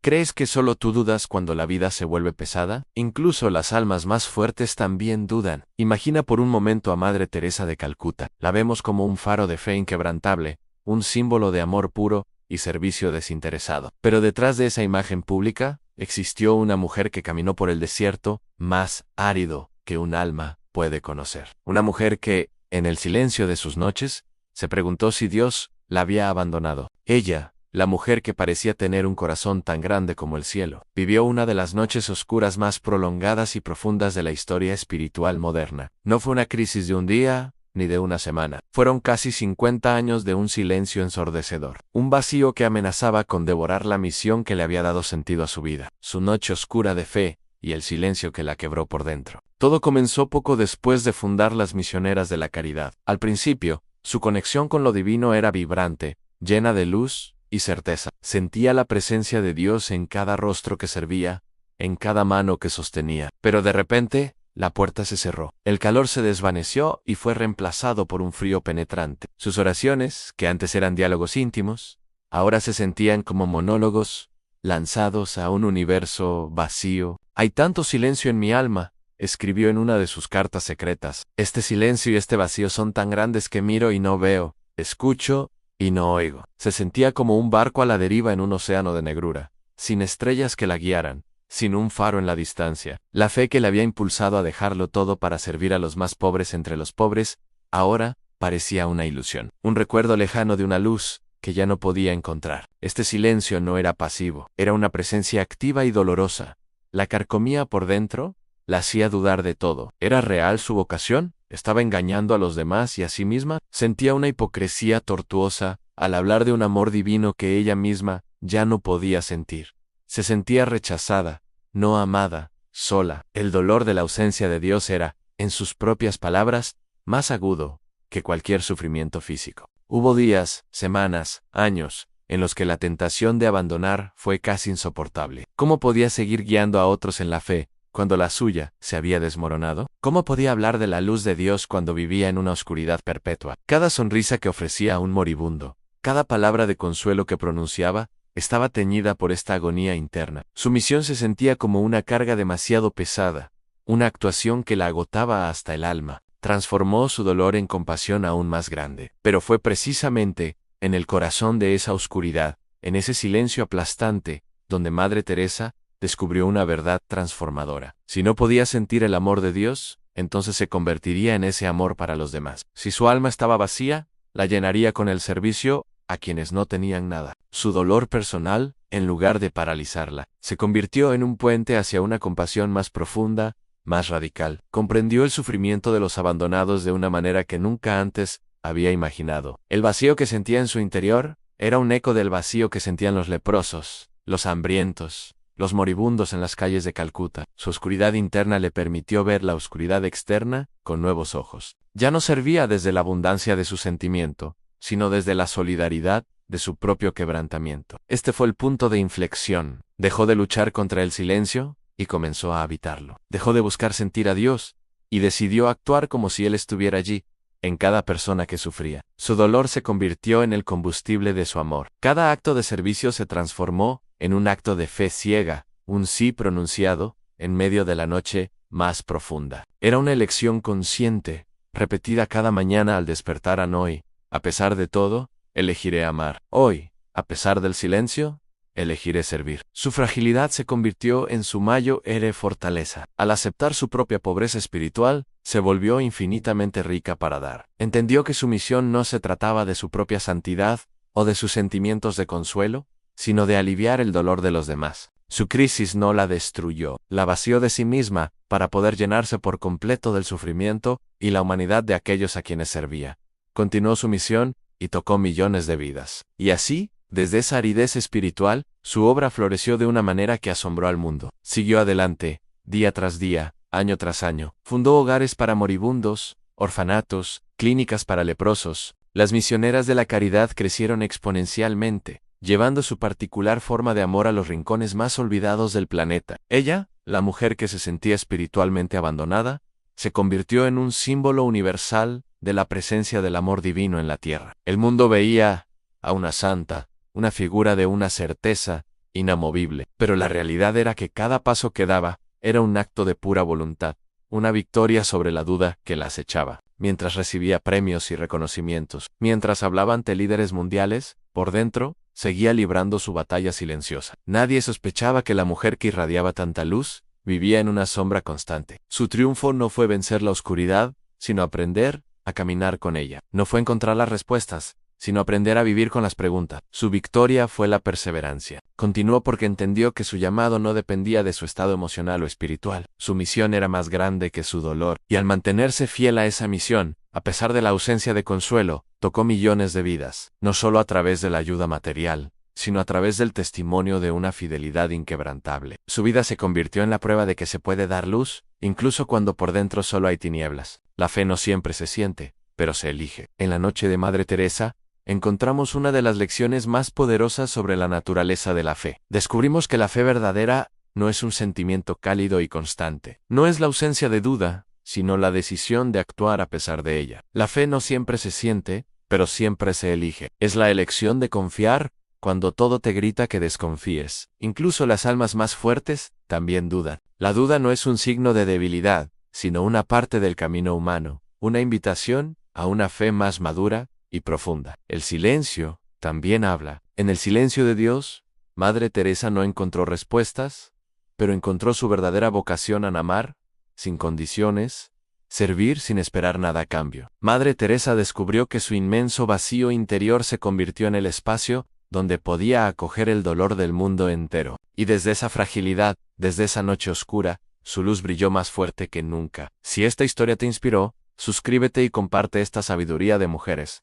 ¿Crees que solo tú dudas cuando la vida se vuelve pesada? Incluso las almas más fuertes también dudan. Imagina por un momento a Madre Teresa de Calcuta. La vemos como un faro de fe inquebrantable, un símbolo de amor puro y servicio desinteresado. Pero detrás de esa imagen pública, existió una mujer que caminó por el desierto más árido que un alma puede conocer. Una mujer que, en el silencio de sus noches, se preguntó si Dios la había abandonado. Ella, la mujer que parecía tener un corazón tan grande como el cielo, vivió una de las noches oscuras más prolongadas y profundas de la historia espiritual moderna. No fue una crisis de un día, ni de una semana. Fueron casi 50 años de un silencio ensordecedor. Un vacío que amenazaba con devorar la misión que le había dado sentido a su vida. Su noche oscura de fe y el silencio que la quebró por dentro. Todo comenzó poco después de fundar las Misioneras de la Caridad. Al principio, su conexión con lo divino era vibrante, llena de luz y certeza. Sentía la presencia de Dios en cada rostro que servía, en cada mano que sostenía. Pero de repente, la puerta se cerró. El calor se desvaneció y fue reemplazado por un frío penetrante. Sus oraciones, que antes eran diálogos íntimos, ahora se sentían como monólogos, lanzados a un universo vacío. «Hay tanto silencio en mi alma», escribió en una de sus cartas secretas. «Este silencio y este vacío son tan grandes que miro y no veo, escucho y no oigo». Se sentía como un barco a la deriva en un océano de negrura, sin estrellas que la guiaran, sin un faro en la distancia. La fe que le había impulsado a dejarlo todo para servir a los más pobres entre los pobres, ahora parecía una ilusión. Un recuerdo lejano de una luz que ya no podía encontrar. Este silencio no era pasivo, era una presencia activa y dolorosa. La carcomía por dentro, la hacía dudar de todo. ¿Era real su vocación? ¿Estaba engañando a los demás y a sí misma? Sentía una hipocresía tortuosa al hablar de un amor divino que ella misma ya no podía sentir. Se sentía rechazada, no amada, sola. El dolor de la ausencia de Dios era, en sus propias palabras, más agudo que cualquier sufrimiento físico. Hubo días, semanas, años, en los que la tentación de abandonar fue casi insoportable. ¿Cómo podía seguir guiando a otros en la fe cuando la suya se había desmoronado? ¿Cómo podía hablar de la luz de Dios cuando vivía en una oscuridad perpetua? Cada sonrisa que ofrecía a un moribundo, cada palabra de consuelo que pronunciaba, estaba teñida por esta agonía interna. Su misión se sentía como una carga demasiado pesada, una actuación que la agotaba hasta el alma. Transformó su dolor en compasión aún más grande. Pero fue precisamente en el corazón de esa oscuridad, en ese silencio aplastante, donde Madre Teresa descubrió una verdad transformadora. Si no podía sentir el amor de Dios, entonces se convertiría en ese amor para los demás. Si su alma estaba vacía, la llenaría con el servicio a quienes no tenían nada. Su dolor personal, en lugar de paralizarla, se convirtió en un puente hacia una compasión más profunda, más radical. Comprendió el sufrimiento de los abandonados de una manera que nunca antes había imaginado. El vacío que sentía en su interior era un eco del vacío que sentían los leprosos, los hambrientos, los moribundos en las calles de Calcuta. Su oscuridad interna le permitió ver la oscuridad externa con nuevos ojos. Ya no servía desde la abundancia de su sentimiento, sino desde la solidaridad de su propio quebrantamiento. Este fue el punto de inflexión. Dejó de luchar contra el silencio y comenzó a habitarlo. Dejó de buscar sentir a Dios y decidió actuar como si Él estuviera allí, en cada persona que sufría. Su dolor se convirtió en el combustible de su amor. Cada acto de servicio se transformó en un acto de fe ciega, un sí pronunciado en medio de la noche más profunda. Era una elección consciente, repetida cada mañana al despertar. Hoy, a pesar de todo, elegiré amar. Hoy, a pesar del silencio, elegiré servir. Su fragilidad se convirtió en su mayor fortaleza. Al aceptar su propia pobreza espiritual, se volvió infinitamente rica para dar. Entendió que su misión no se trataba de su propia santidad o de sus sentimientos de consuelo, sino de aliviar el dolor de los demás. Su crisis no la destruyó, la vació de sí misma para poder llenarse por completo del sufrimiento y la humanidad de aquellos a quienes servía. Continuó su misión y tocó millones de vidas. Y así, desde esa aridez espiritual, su obra floreció de una manera que asombró al mundo. Siguió adelante, día tras día, año tras año. Fundó hogares para moribundos, orfanatos, clínicas para leprosos. Las misioneras de la caridad crecieron exponencialmente, llevando su particular forma de amor a los rincones más olvidados del planeta. Ella, la mujer que se sentía espiritualmente abandonada, se convirtió en un símbolo universal de la presencia del amor divino en la tierra. El mundo veía a una santa, una figura de una certeza inamovible. Pero la realidad era que cada paso que daba era un acto de pura voluntad, una victoria sobre la duda que la acechaba. Mientras recibía premios y reconocimientos, mientras hablaba ante líderes mundiales, por dentro, seguía librando su batalla silenciosa. Nadie sospechaba que la mujer que irradiaba tanta luz vivía en una sombra constante. Su triunfo no fue vencer la oscuridad, sino aprender a caminar con ella. No fue encontrar las respuestas, sino aprender a vivir con las preguntas. Su victoria fue la perseverancia. Continuó porque entendió que su llamado no dependía de su estado emocional o espiritual. Su misión era más grande que su dolor, y al mantenerse fiel a esa misión, a pesar de la ausencia de consuelo, tocó millones de vidas, no solo a través de la ayuda material, sino a través del testimonio de una fidelidad inquebrantable. Su vida se convirtió en la prueba de que se puede dar luz, incluso cuando por dentro solo hay tinieblas. La fe no siempre se siente, pero se elige. En la noche de Madre Teresa, encontramos una de las lecciones más poderosas sobre la naturaleza de la fe. Descubrimos que la fe verdadera no es un sentimiento cálido y constante. No es la ausencia de duda, sino la decisión de actuar a pesar de ella. La fe no siempre se siente, pero siempre se elige. Es la elección de confiar cuando todo te grita que desconfíes. Incluso las almas más fuertes también dudan. La duda no es un signo de debilidad, sino una parte del camino humano, una invitación a una fe más madura y profunda. El silencio también habla. En el silencio de Dios, Madre Teresa no encontró respuestas, pero encontró su verdadera vocación a amar, sin condiciones, servir sin esperar nada a cambio. Madre Teresa descubrió que su inmenso vacío interior se convirtió en el espacio donde podía acoger el dolor del mundo entero. Y desde esa fragilidad, desde esa noche oscura, su luz brilló más fuerte que nunca. Si esta historia te inspiró, suscríbete y comparte esta sabiduría de mujeres.